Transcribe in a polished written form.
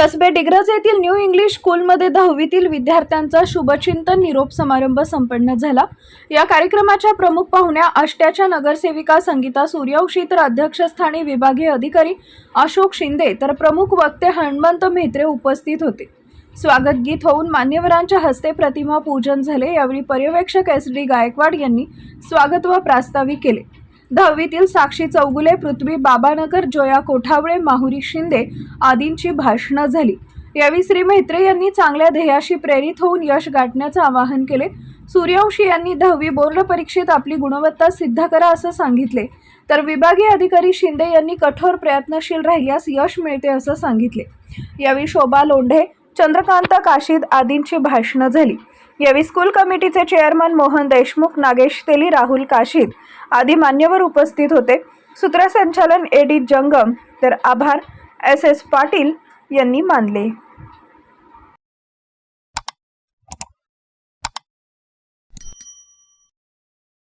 कसबे डिग्रज येथील new English स्कूलमध्ये 10वीतील विद्यार्थ्यांचा शुभचिंतन निरोप समारंभ संपन्न झाला। या कार्यक्रमाच्या प्रमुख पाहुण्या आष्ट्याच्या नगरसेविका संगीता सूर्यवंशी तर अध्यक्षस्थानी विभागीय अधिकारी अशोक शिंदे तर प्रमुख वक्ते हनुमंत म्हेत्रे उपस्थित होते। स्वागत गीत होऊन मान्यवरांच्या हस्ते प्रतिमा पूजन झाले। यावेळी पर्यवेक्षक SD गायकवाड यांनी स्वागत व प्रास्ताविक केले। 10वीतील साक्षी चौगुले, पृथ्वी बाबानगर, जोया कोठावळे, माहुरी शिंदे आदींची भाषणे झाली। यावेळी श्री म्हेत्रे यांनी चांगल्या ध्येयाशी प्रेरित होऊन यश गाठण्याचे आवाहन केले। सूर्यवंशी यांनी 10वी बोर्ड परीक्षेत आपली गुणवत्ता सिद्ध करा असं सांगितले, तर विभागीय अधिकारी शिंदे यांनी कठोर प्रयत्नशील राहिल्यास यश मिळते असं सांगितले। यावेळी शोभा लोंढे, चंद्रकांत काशीद आदींची भाषणे झाली। यावेळी स्कूल कमिटीचे चेअरमन मोहन देशमुख, नागेश तेली, राहुल काशीद आदी मान्यवर उपस्थित होते। सूत्रसंचालन AD जंगम तर आभार SS पाटील यांनी मानले।